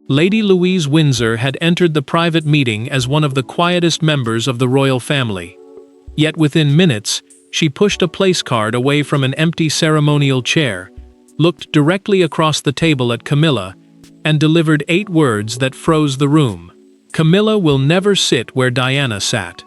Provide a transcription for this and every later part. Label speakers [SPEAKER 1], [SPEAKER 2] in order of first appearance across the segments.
[SPEAKER 1] Lady Louise Windsor had entered the private meeting as one of the quietest members of the royal family. Yet within minutes, she pushed a place card away from an empty ceremonial chair, looked directly across the table at Camilla, and delivered 8 words that froze the room. "Camilla will never sit where Diana sat."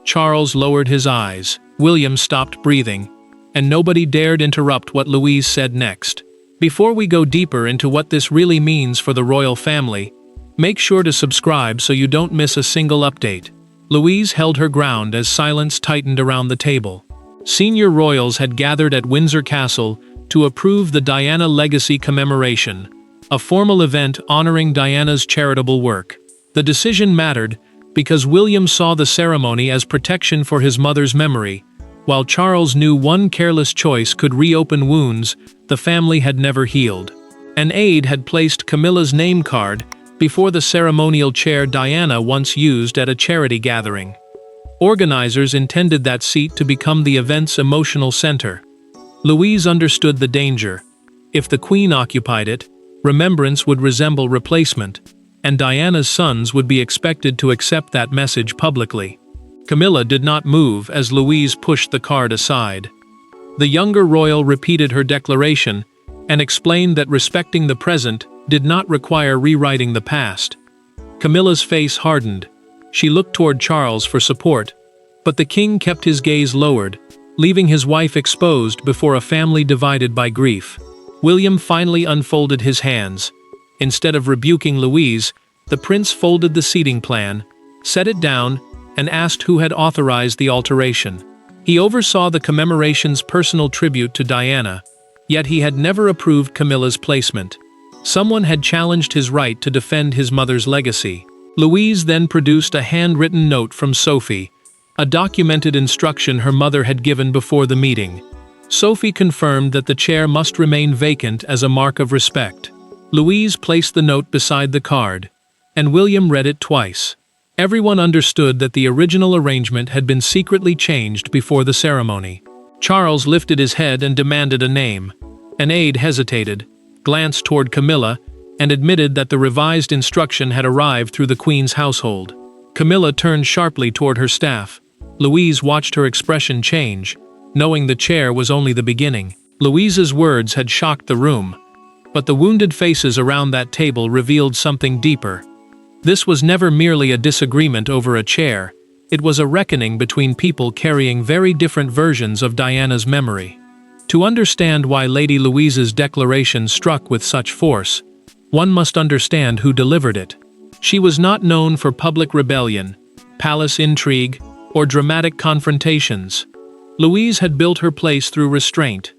[SPEAKER 1] Charles lowered his eyes, William stopped breathing, and nobody dared interrupt what Louise said next. Before we go deeper into what this really means for the royal family, make sure to subscribe so you don't miss a single update. Louise held her ground as silence tightened around the table. Senior royals had gathered at Windsor Castle to approve the Diana Legacy Commemoration, a formal event honoring Diana's charitable work. The decision mattered because William saw the ceremony as protection for his mother's memory, while Charles knew one careless choice could reopen wounds the family had never healed. An aide had placed Camilla's name card before the ceremonial chair Diana once used at a charity gathering. Organizers intended that seat to become the event's emotional center. Louise understood the danger. If the Queen occupied it, remembrance would resemble replacement, and Diana's sons would be expected to accept that message publicly. Camilla did not move as Louise pushed the card aside. The younger royal repeated her declaration and explained that respecting the present did not require rewriting the past. Camilla's face hardened. She looked toward Charles for support, but the king kept his gaze lowered, leaving his wife exposed before a family divided by grief. William finally unfolded his hands. Instead of rebuking Louise, the prince folded the seating plan, set it down, and asked who had authorized the alteration. He oversaw the commemoration's personal tribute to Diana, yet he had never approved Camilla's placement. Someone had challenged his right to defend his mother's legacy. Louise then produced a handwritten note from Sophie, a documented instruction her mother had given before the meeting. Sophie confirmed that the chair must remain vacant as a mark of respect. Louise placed the note beside the card, and William read it twice. Everyone understood that the original arrangement had been secretly changed before the ceremony. Charles lifted his head and demanded a name. An aide hesitated, glanced toward Camilla, and admitted that the revised instruction had arrived through the Queen's household. Camilla turned sharply toward her staff. Louise watched her expression change, knowing the chair was only the beginning. Louise's words had shocked the room, but the wounded faces around that table revealed something deeper. This was never merely a disagreement over a chair, it was a reckoning between people carrying very different versions of Diana's memory. To understand why Lady Louise's declaration struck with such force, one must understand who delivered it. She was not known for public rebellion, palace intrigue, or dramatic confrontations. Louise had built her place through restraint.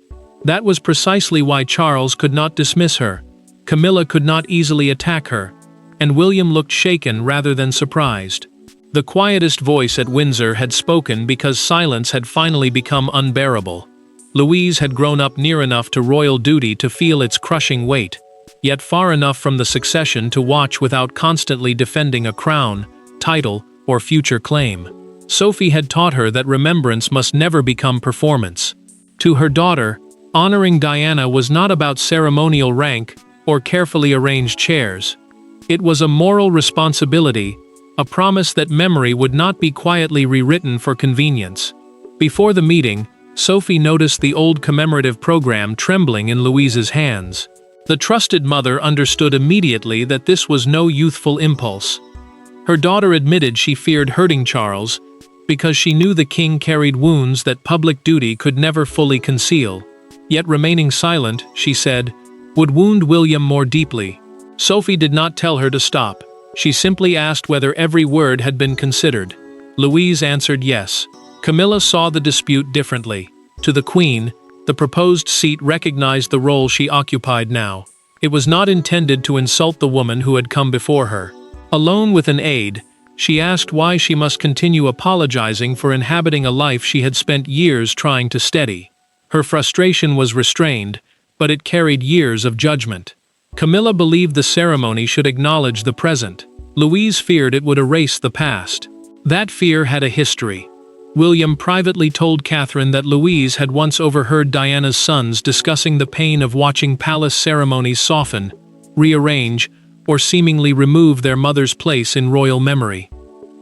[SPEAKER 1] That was precisely why Charles could not dismiss her, Camilla could not easily attack her, and William looked shaken rather than surprised. The quietest voice at Windsor had spoken because silence had finally become unbearable. Louise had grown up near enough to royal duty to feel its crushing weight, yet far enough from the succession to watch without constantly defending a crown, title, or future claim. Sophie had taught her that remembrance must never become performance. To her daughter, honoring Diana was not about ceremonial rank or carefully arranged chairs. It was a moral responsibility, a promise that memory would not be quietly rewritten for convenience. Before the meeting, Sophie noticed the old commemorative program trembling in Louise's hands. The trusted mother understood immediately that this was no youthful impulse. Her daughter admitted she feared hurting Charles because she knew the king carried wounds that public duty could never fully conceal. Yet remaining silent, she said, would wound William more deeply. Sophie did not tell her to stop. She simply asked whether every word had been considered. Louise answered yes. Camilla saw the dispute differently. To the Queen, the proposed seat recognized the role she occupied now. It was not intended to insult the woman who had come before her. Alone with an aide, she asked why she must continue apologizing for inhabiting a life she had spent years trying to steady. Her frustration was restrained, but it carried years of judgment. Camilla believed the ceremony should acknowledge the present. Louise feared it would erase the past. That fear had a history. William privately told Catherine that Louise had once overheard Diana's sons discussing the pain of watching palace ceremonies soften, rearrange, or seemingly remove their mother's place in royal memory.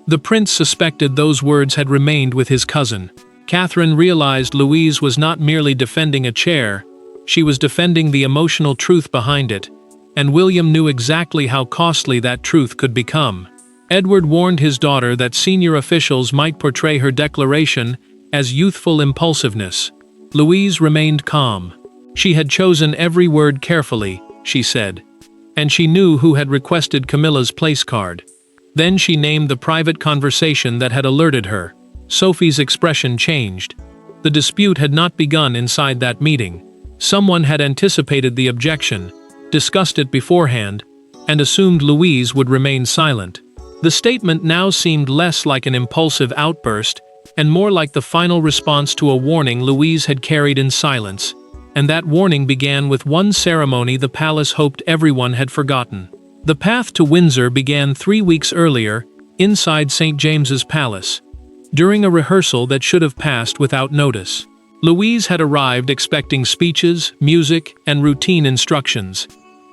[SPEAKER 1] The prince suspected those words had remained with his cousin. Catherine realized Louise was not merely defending a chair, she was defending the emotional truth behind it, and William knew exactly how costly that truth could become. Edward warned his daughter that senior officials might portray her declaration as youthful impulsiveness. Louise remained calm. She had chosen every word carefully, she said. And she knew who had requested Camilla's place card. Then she named the private conversation that had alerted her. Sophie's expression changed. The dispute had not begun inside that meeting. Someone had anticipated the objection, discussed it beforehand, and assumed Louise would remain silent. The statement now seemed less like an impulsive outburst and more like the final response to a warning Louise had carried in silence, and that warning began with one ceremony the palace hoped everyone had forgotten. The path to Windsor began 3 weeks earlier, inside St. James's Palace, during a rehearsal that should have passed without notice. Louise had arrived expecting speeches, music, and routine instructions.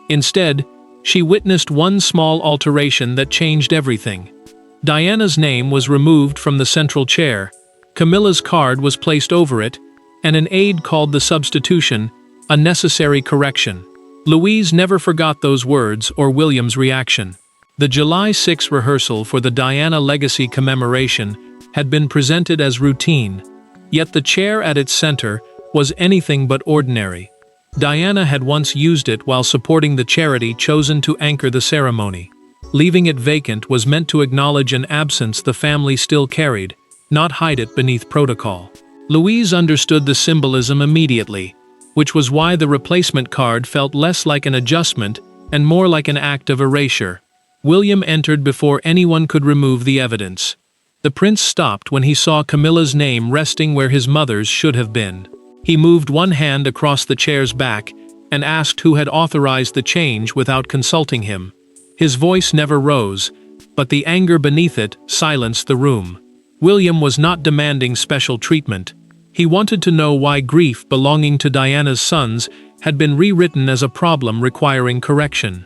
[SPEAKER 1] Instead, she witnessed one small alteration that changed everything. Diana's name was removed from the central chair, Camilla's card was placed over it, and an aide called the substitution a necessary correction. Louise never forgot those words or William's reaction. The July 6 rehearsal for the Diana Legacy commemoration had been presented as routine, yet the chair at its center was anything but ordinary. Diana had once used it while supporting the charity chosen to anchor the ceremony. Leaving it vacant was meant to acknowledge an absence the family still carried, not hide it beneath protocol. Louise understood the symbolism immediately, which was why the replacement card felt less like an adjustment and more like an act of erasure. William entered before anyone could remove the evidence. The prince stopped when he saw Camilla's name resting where his mother's should have been. He moved one hand across the chair's back and asked who had authorized the change without consulting him. His voice never rose, but the anger beneath it silenced the room. William was not demanding special treatment. He wanted to know why grief belonging to Diana's sons had been rewritten as a problem requiring correction.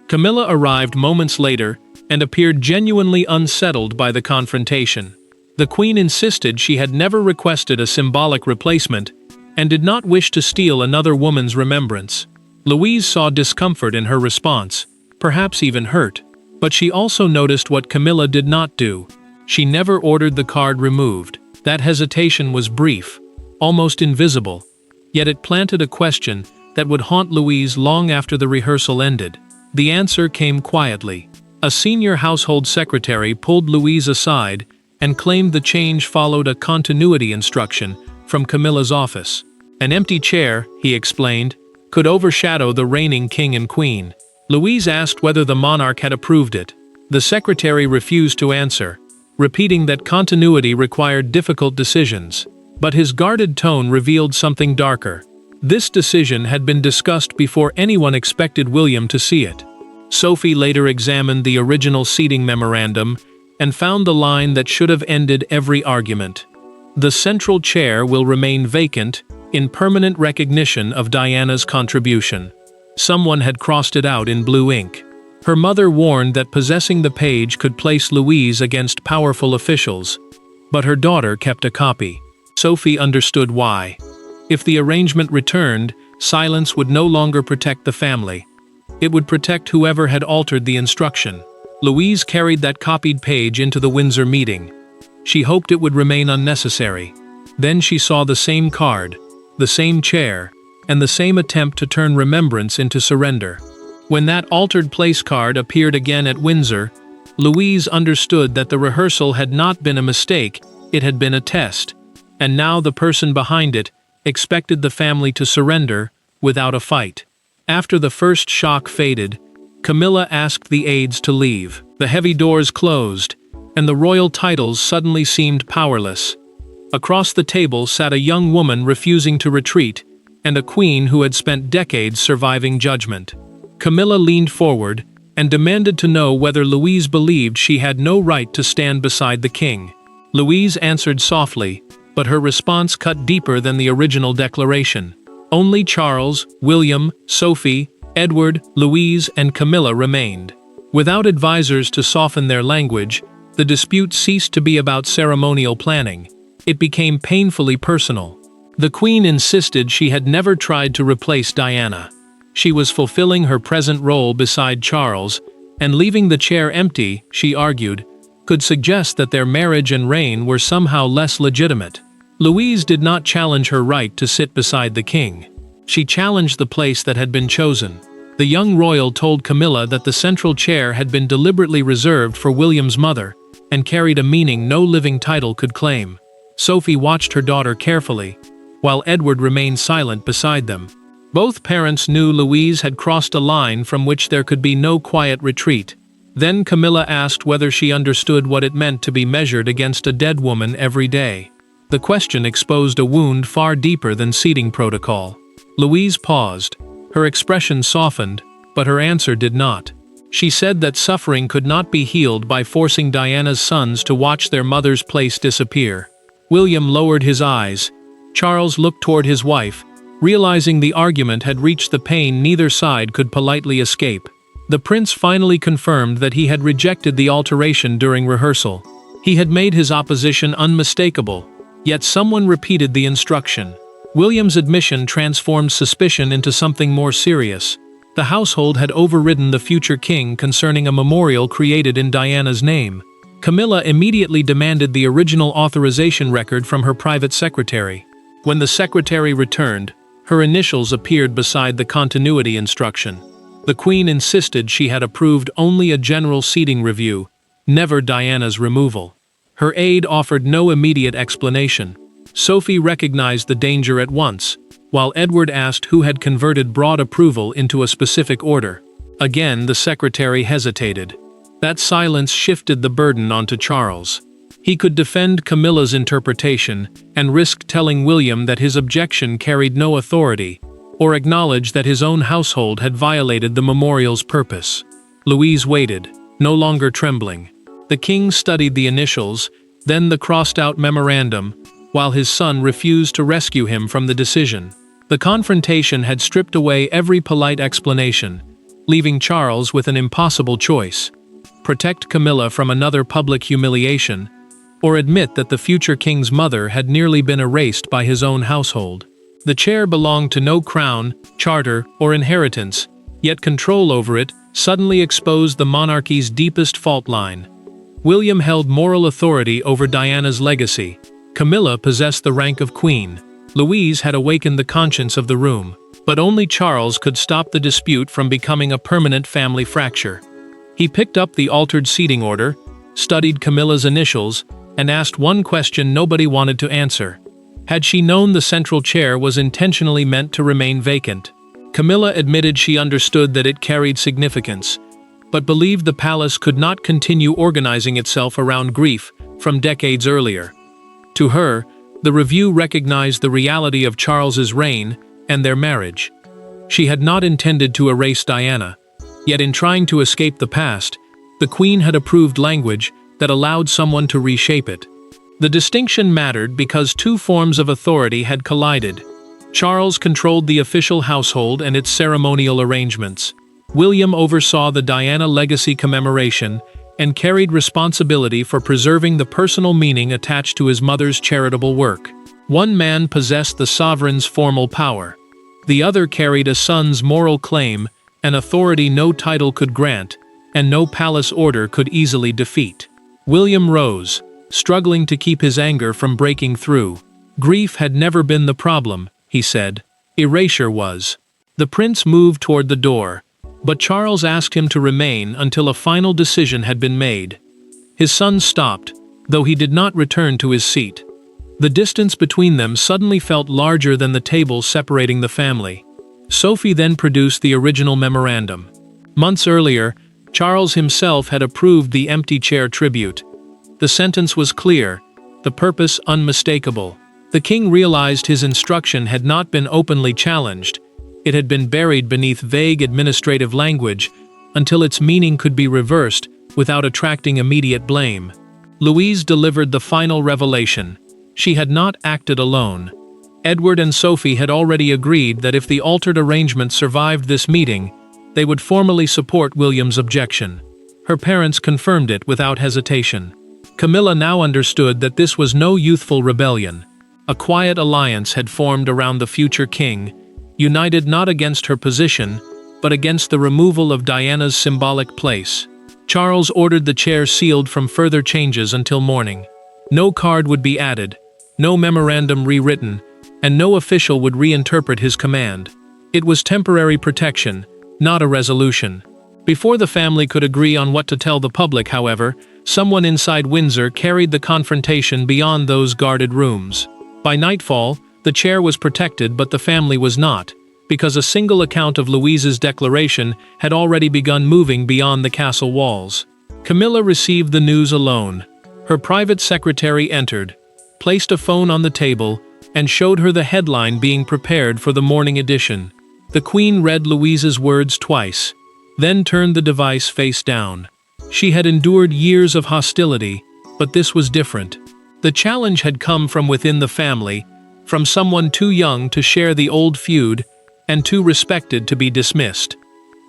[SPEAKER 1] Camilla arrived moments later and appeared genuinely unsettled by the confrontation. The Queen insisted she had never requested a symbolic replacement and did not wish to steal another woman's remembrance. Louise saw discomfort in her response, perhaps even hurt, but she also noticed what Camilla did not do. She never ordered the card removed. That hesitation was brief, almost invisible, yet it planted a question that would haunt Louise long after the rehearsal ended. The answer came quietly. A senior household secretary pulled Louise aside and claimed the change followed a continuity instruction from Camilla's office. An empty chair, he explained, could overshadow the reigning king and queen. Louise asked whether the monarch had approved it. The secretary refused to answer, repeating that continuity required difficult decisions. But his guarded tone revealed something darker. This decision had been discussed before anyone expected William to see it. Sophie later examined the original seating memorandum and found the line that should have ended every argument. The central chair will remain vacant in permanent recognition of Diana's contribution. Someone had crossed it out in blue ink. Her mother warned that possessing the page could place Louise against powerful officials, but her daughter kept a copy. Sophie understood why. If the arrangement returned, silence would no longer protect the family. It would protect whoever had altered the instruction. Louise carried that copied page into the Windsor meeting. She hoped it would remain unnecessary. Then she saw the same card, the same chair, and the same attempt to turn remembrance into surrender. When that altered place card appeared again at Windsor, Louise understood that the rehearsal had not been a mistake, it had been a test, and now the person behind it expected the family to surrender without a fight. After the first shock faded, Camilla asked the aides to leave. The heavy doors closed, and the royal titles suddenly seemed powerless. Across the table sat a young woman refusing to retreat, and a queen who had spent decades surviving judgment. Camilla leaned forward and demanded to know whether Louise believed she had no right to stand beside the king. Louise answered softly, but her response cut deeper than the original declaration. Only Charles, William, Sophie, Edward, Louise, and Camilla remained. Without advisors to soften their language, the dispute ceased to be about ceremonial planning. It became painfully personal. The Queen insisted she had never tried to replace Diana. She was fulfilling her present role beside Charles, and leaving the chair empty, she argued, could suggest that their marriage and reign were somehow less legitimate. Louise did not challenge her right to sit beside the king. She challenged the place that had been chosen. The young royal told Camilla that the central chair had been deliberately reserved for William's mother, and carried a meaning no living title could claim. Sophie watched her daughter carefully, while Edward remained silent beside them. Both parents knew Louise had crossed a line from which there could be no quiet retreat. Then Camilla asked whether she understood what it meant to be measured against a dead woman every day. The question exposed a wound far deeper than seating protocol. Louise paused. Her expression softened, but her answer did not. She said that suffering could not be healed by forcing Diana's sons to watch their mother's place disappear. William lowered his eyes. Charles looked toward his wife, realizing the argument had reached the pain neither side could politely escape. The prince finally confirmed that he had rejected the alteration during rehearsal. He had made his opposition unmistakable, yet someone repeated the instruction. William's admission transformed suspicion into something more serious. The household had overridden the future king concerning a memorial created in Diana's name. Camilla immediately demanded the original authorization record from her private secretary. When the secretary returned, her initials appeared beside the continuity instruction. The Queen insisted she had approved only a general seating review, never Diana's removal. Her aide offered no immediate explanation. Sophie recognized the danger at once, while Edward asked who had converted broad approval into a specific order. Again, the secretary hesitated. That silence shifted the burden onto Charles. He could defend Camilla's interpretation and risk telling William that his objection carried no authority, or acknowledge that his own household had violated the memorial's purpose. Louise waited, no longer trembling. The king studied the initials, then the crossed-out memorandum, while his son refused to rescue him from the decision. The confrontation had stripped away every polite explanation, leaving Charles with an impossible choice: protect Camilla from another public humiliation, or admit that the future king's mother had nearly been erased by his own household. The chair belonged to no crown, charter, or inheritance, yet control over it suddenly exposed the monarchy's deepest fault line. William held moral authority over Diana's legacy. Camilla possessed the rank of queen. Louise had awakened the conscience of the room, but only Charles could stop the dispute from becoming a permanent family fracture. He picked up the altered seating order, studied Camilla's initials, and asked one question nobody wanted to answer. Had she known the central chair was intentionally meant to remain vacant? Camilla admitted she understood that it carried significance, but believed the palace could not continue organizing itself around grief from decades earlier. To her, the review recognized the reality of Charles's reign and their marriage. She had not intended to erase Diana, yet in trying to escape the past, the Queen had approved language that allowed someone to reshape it. The distinction mattered because two forms of authority had collided. Charles controlled the official household and its ceremonial arrangements. William oversaw the Diana legacy commemoration and carried responsibility for preserving the personal meaning attached to his mother's charitable work. One man possessed the sovereign's formal power. The other carried a son's moral claim, an authority no title could grant, and no palace order could easily defeat. William rose, struggling to keep his anger from breaking through. Grief had never been the problem, he said. Erasure was. The prince moved toward the door, but Charles asked him to remain until a final decision had been made. His son stopped, though he did not return to his seat. The distance between them suddenly felt larger than the table separating the family. Sophie then produced the original memorandum. Months earlier, Charles himself had approved the empty chair tribute. The sentence was clear, the purpose unmistakable. The king realized his instruction had not been openly challenged. It had been buried beneath vague administrative language until its meaning could be reversed without attracting immediate blame. Louise delivered the final revelation. She had not acted alone. Edward and Sophie had already agreed that if the altered arrangement survived this meeting, they would formally support William's objection. Her parents confirmed it without hesitation. Camilla now understood that this was no youthful rebellion. A quiet alliance had formed around the future king, united not against her position, but against the removal of Diana's symbolic place. Charles ordered the chair sealed from further changes until morning. No card would be added, no memorandum rewritten, and no official would reinterpret his command. It was temporary protection, not a resolution. Before the family could agree on what to tell the public, however, someone inside Windsor carried the confrontation beyond those guarded rooms. By nightfall, the chair was protected, but the family was not, because a single account of Louise's declaration had already begun moving beyond the castle walls. Camilla received the news alone. Her private secretary entered, placed a phone on the table, and showed her the headline being prepared for the morning edition. The Queen read Louise's words twice, then turned the device face down. She had endured years of hostility, but this was different. The challenge had come from within the family, from someone too young to share the old feud and too respected to be dismissed.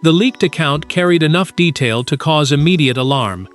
[SPEAKER 1] The leaked account carried enough detail to cause immediate alarm.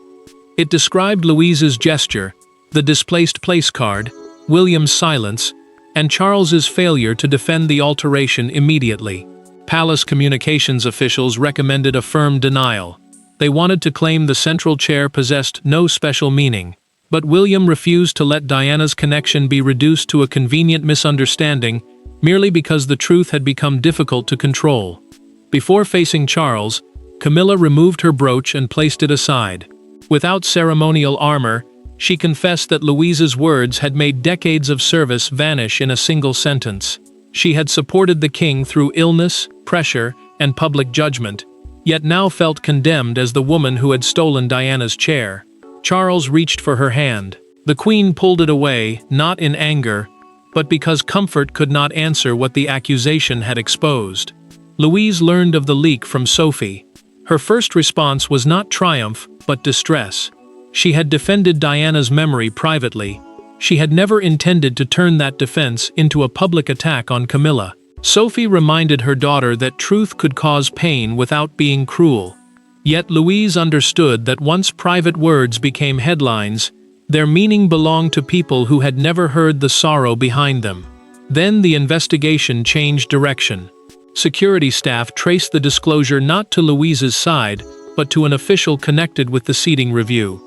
[SPEAKER 1] It described Louise's gesture, the displaced place card, William's silence, and Charles's failure to defend the alteration immediately. Palace communications officials recommended a firm denial. They wanted to claim the central chair possessed no special meaning. But William refused to let Diana's connection be reduced to a convenient misunderstanding merely because the truth had become difficult to control. Before facing Charles, Camilla removed her brooch and placed it aside. Without ceremonial armor, she confessed that Louise's words had made decades of service vanish in a single sentence. She had supported the king through illness, pressure, and public judgment, yet now felt condemned as the woman who had stolen Diana's chair. Charles reached for her hand. The Queen pulled it away, not in anger, but because comfort could not answer what the accusation had exposed. Louise learned of the leak from Sophie. Her first response was not triumph, but distress. She had defended Diana's memory privately. She had never intended to turn that defense into a public attack on Camilla. Sophie reminded her daughter that truth could cause pain without being cruel. Yet Louise understood that once private words became headlines, their meaning belonged to people who had never heard the sorrow behind them. Then the investigation changed direction. Security staff traced the disclosure not to Louise's side, but to an official connected with the seating review.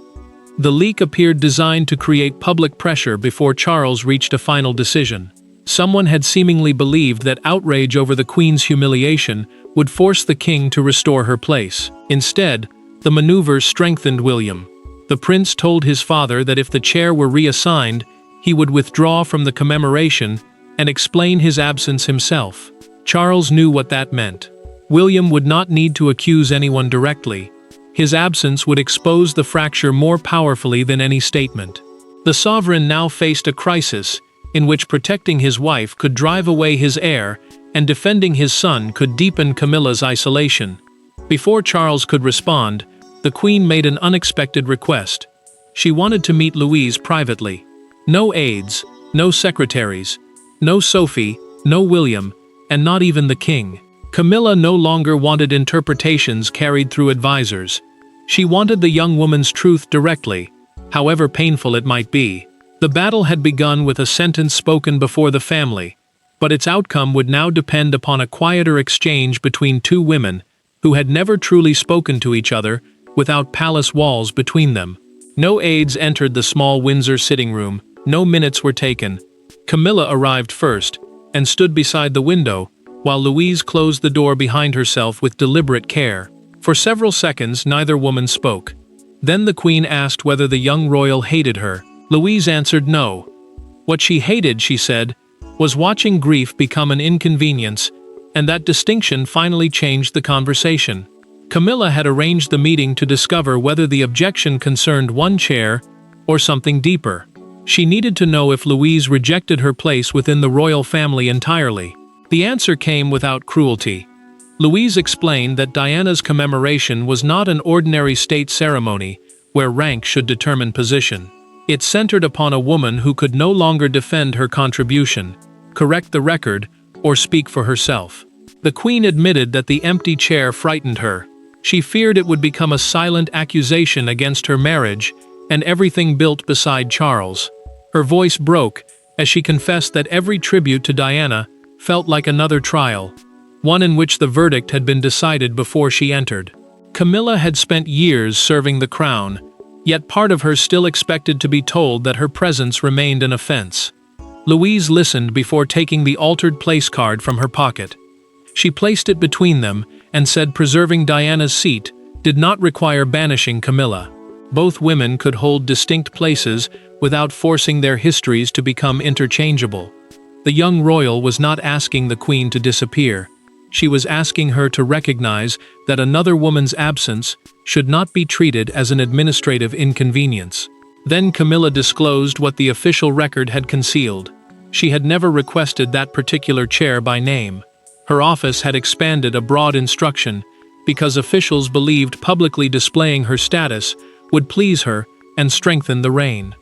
[SPEAKER 1] The leak appeared designed to create public pressure before Charles reached a final decision. Someone had seemingly believed that outrage over the Queen's humiliation would force the king to restore her place. Instead, the maneuver strengthened William. The prince told his father that if the chair were reassigned, he would withdraw from the commemoration and explain his absence himself. Charles knew what that meant. William would not need to accuse anyone directly. His absence would expose the fracture more powerfully than any statement. The sovereign now faced a crisis in which protecting his wife could drive away his heir and defending his son could deepen Camilla's isolation. Before Charles could respond, the Queen made an unexpected request. She wanted to meet Louise privately. No aides, no secretaries, no Sophie, no William, and not even the king. Camilla no longer wanted interpretations carried through advisors. She wanted the young woman's truth directly, however painful it might be. The battle had begun with a sentence spoken before the family, but its outcome would now depend upon a quieter exchange between two women who had never truly spoken to each other without palace walls between them. No aides entered the small Windsor sitting room, no minutes were taken. Camilla arrived first and stood beside the window, while Louise closed the door behind herself with deliberate care. For several seconds neither woman spoke. Then the Queen asked whether the young royal hated her. Louise answered no. What she hated, she said, was watching grief become an inconvenience, and that distinction finally changed the conversation. Camilla had arranged the meeting to discover whether the objection concerned one chair or something deeper. She needed to know if Louise rejected her place within the royal family entirely. The answer came without cruelty. Louise explained that Diana's commemoration was not an ordinary state ceremony where rank should determine position. It centered upon a woman who could no longer defend her contribution, correct the record, or speak for herself. The queen admitted that the empty chair frightened her. She feared it would become a silent accusation against her marriage and everything built beside Charles. Her voice broke as she confessed that every tribute to Diana felt like another trial, one in which the verdict had been decided before she entered. Camilla had spent years serving the crown, yet part of her still expected to be told that her presence remained an offense. Louise listened before taking the altered place card from her pocket. She placed it between them and said preserving Diana's seat did not require banishing Camilla. Both women could hold distinct places without forcing their histories to become interchangeable. The young royal was not asking the queen to disappear. She was asking her to recognize that another woman's absence should not be treated as an administrative inconvenience. Then Camilla disclosed what the official record had concealed. She had never requested that particular chair by name. Her office had expanded a broad instruction because officials believed publicly displaying her status would please her and strengthen the reign.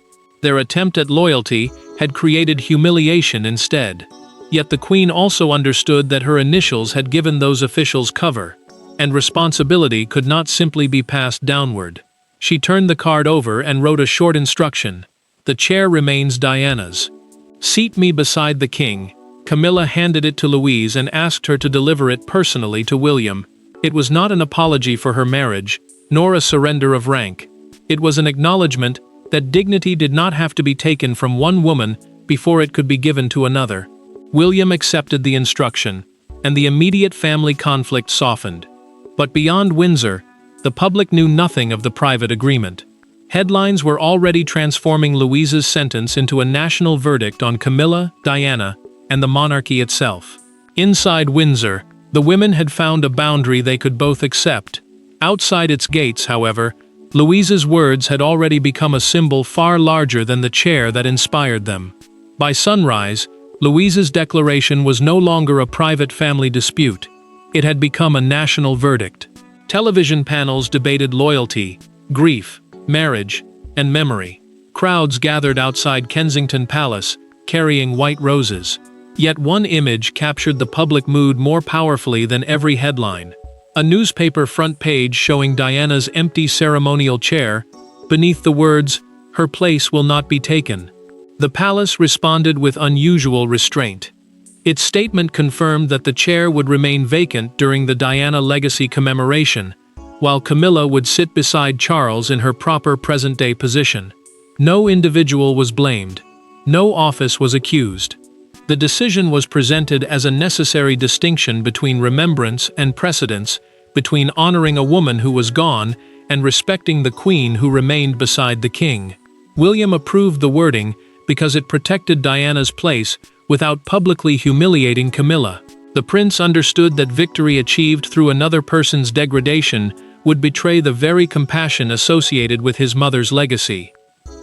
[SPEAKER 1] Their attempt at loyalty had created humiliation instead. Yet the queen also understood that her initials had given those officials cover, and responsibility could not simply be passed downward. She turned the card over and wrote a short instruction. The chair remains Diana's. Seat me beside the king. Camilla handed it to Louise and asked her to deliver it personally to William. It was not an apology for her marriage, nor a surrender of rank. It was an acknowledgement that dignity did not have to be taken from one woman before it could be given to another. William accepted the instruction, and the immediate family conflict softened. But beyond Windsor, the public knew nothing of the private agreement. Headlines were already transforming Louise's sentence into a national verdict on Camilla, Diana, and the monarchy itself. Inside Windsor, the women had found a boundary they could both accept. Outside its gates, however, Louise's words had already become a symbol far larger than the chair that inspired them. By sunrise, Louise's declaration was no longer a private family dispute. It had become a national verdict. Television panels debated loyalty, grief, marriage, and memory. Crowds gathered outside Kensington Palace, carrying white roses. Yet one image captured the public mood more powerfully than every headline. A newspaper front page showing Diana's empty ceremonial chair, beneath the words, "Her place will not be taken." The palace responded with unusual restraint. Its statement confirmed that the chair would remain vacant during the Diana legacy commemoration, while Camilla would sit beside Charles in her proper present-day position. No individual was blamed. No office was accused. The decision was presented as a necessary distinction between remembrance and precedence, between honoring a woman who was gone and respecting the queen who remained beside the king. William approved the wording because it protected Diana's place without publicly humiliating Camilla. The prince understood that victory achieved through another person's degradation would betray the very compassion associated with his mother's legacy.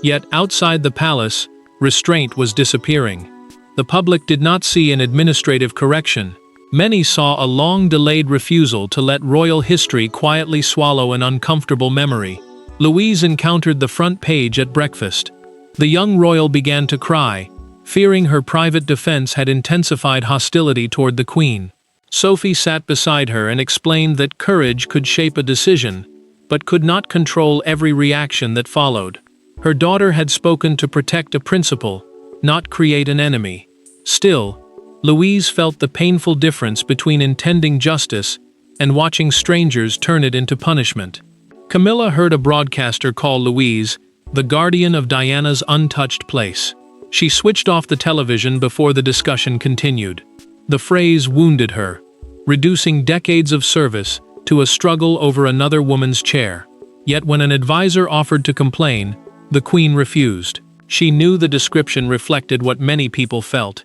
[SPEAKER 1] Yet outside the palace, restraint was disappearing. The public did not see an administrative correction. Many saw a long-delayed refusal to let royal history quietly swallow an uncomfortable memory. Louise encountered the front page at breakfast. The young royal began to cry, fearing her private defense had intensified hostility toward the queen. Sophie sat beside her and explained that courage could shape a decision, but could not control every reaction that followed. Her daughter had spoken to protect a principle, not create an enemy. Still, Louise felt the painful difference between intending justice and watching strangers turn it into punishment. Camilla heard a broadcaster call Louise the guardian of Diana's untouched place. She switched off the television before the discussion continued. The phrase wounded her, reducing decades of service to a struggle over another woman's chair. Yet when an advisor offered to complain, the queen refused. She knew the description reflected what many people felt,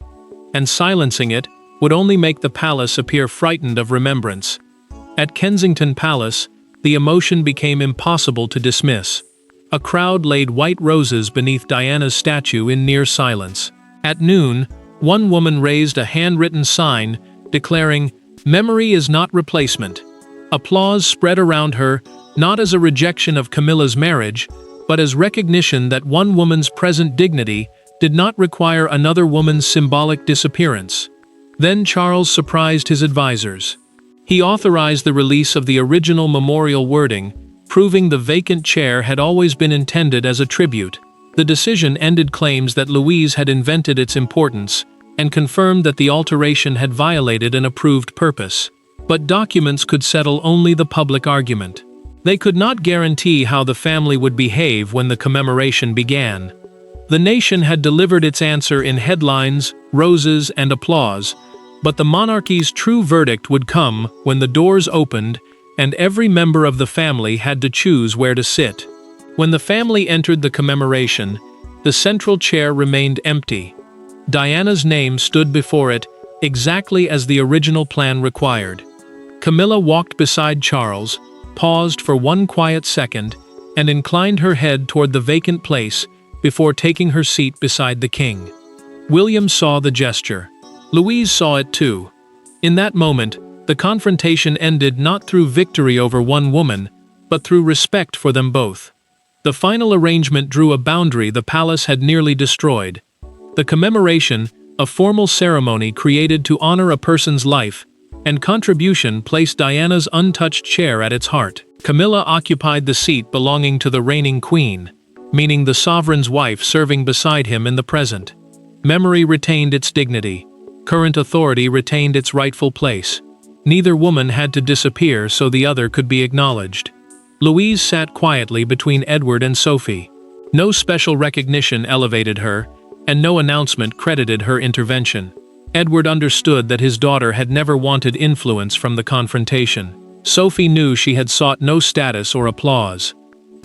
[SPEAKER 1] and silencing it would only make the palace appear frightened of remembrance. At Kensington Palace, the emotion became impossible to dismiss. A crowd laid white roses beneath Diana's statue in near silence. At noon, one woman raised a handwritten sign declaring, "Memory is not replacement." Applause spread around her, not as a rejection of Camilla's marriage, but as recognition that one woman's present dignity did not require another woman's symbolic disappearance. Then Charles surprised his advisors. He authorized the release of the original memorial wording, proving the vacant chair had always been intended as a tribute. The decision ended claims that Louise had invented its importance, and confirmed that the alteration had violated an approved purpose. But documents could settle only the public argument. They could not guarantee how the family would behave when the commemoration began. The nation had delivered its answer in headlines, roses, and applause, but the monarchy's true verdict would come when the doors opened and every member of the family had to choose where to sit. When the family entered the commemoration, the central chair remained empty. Diana's name stood before it, exactly as the original plan required. Camilla walked beside Charles, paused for one quiet second, and inclined her head toward the vacant place before taking her seat beside the king. William saw the gesture. Louise saw it too. In that moment, the confrontation ended not through victory over one woman, but through respect for them both. The final arrangement drew a boundary the palace had nearly destroyed. The commemoration, a formal ceremony created to honor a person's life and contribution, placed Diana's untouched chair at its heart. Camilla occupied the seat belonging to the reigning queen, meaning the sovereign's wife serving beside him in the present. Memory retained its dignity. Current authority retained its rightful place. Neither woman had to disappear so the other could be acknowledged. Louise sat quietly between Edward and Sophie. No special recognition elevated her, and no announcement credited her intervention. Edward understood that his daughter had never wanted influence from the confrontation. Sophie knew she had sought no status or applause.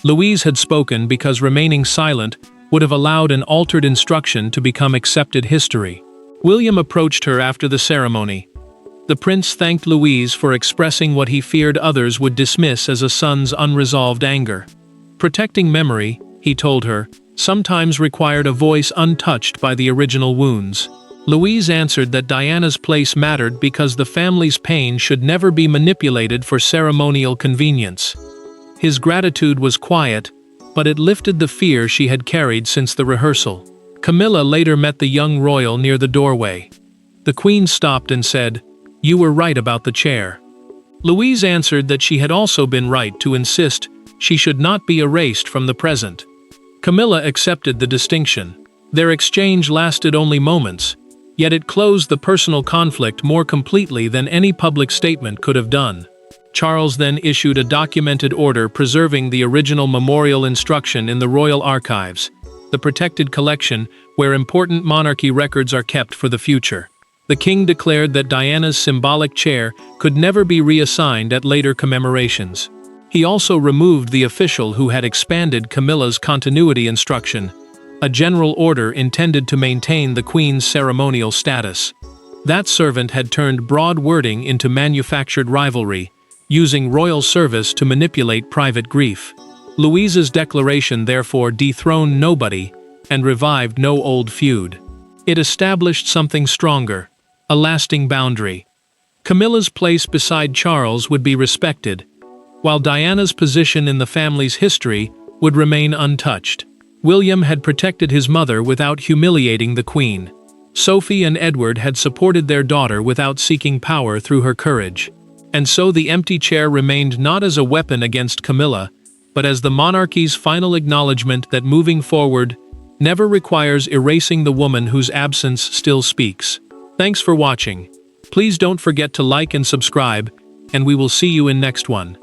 [SPEAKER 1] Louise had spoken because remaining silent would have allowed an altered instruction to become accepted history. William approached her after the ceremony. The prince thanked Louise for expressing what he feared others would dismiss as a son's unresolved anger. Protecting memory, he told her, sometimes required a voice untouched by the original wounds. Louise answered that Diana's place mattered because the family's pain should never be manipulated for ceremonial convenience. His gratitude was quiet, but it lifted the fear she had carried since the rehearsal. Camilla later met the young royal near the doorway. The queen stopped and said, "You were right about the chair." Louise answered that she had also been right to insist she should not be erased from the present. Camilla accepted the distinction. Their exchange lasted only moments, yet it closed the personal conflict more completely than any public statement could have done. Charles then issued a documented order preserving the original memorial instruction in the royal archives, the protected collection where important monarchy records are kept for the future. The king declared that Diana's symbolic chair could never be reassigned at later commemorations. He also removed the official who had expanded Camilla's continuity instruction, a general order intended to maintain the queen's ceremonial status. That servant had turned broad wording into manufactured rivalry, using royal service to manipulate private grief. Louise's declaration therefore dethroned nobody and revived no old feud. It established something stronger, a lasting boundary. Camilla's place beside Charles would be respected, while Diana's position in the family's history would remain untouched. William had protected his mother without humiliating the queen. Sophie and Edward had supported their daughter without seeking power through her courage. And so the empty chair remained not as a weapon against Camilla, but as the monarchy's final acknowledgement that moving forward never requires erasing the woman whose absence still speaks. Thanks for watching. Please don't forget to like and subscribe, and we will see you in next one.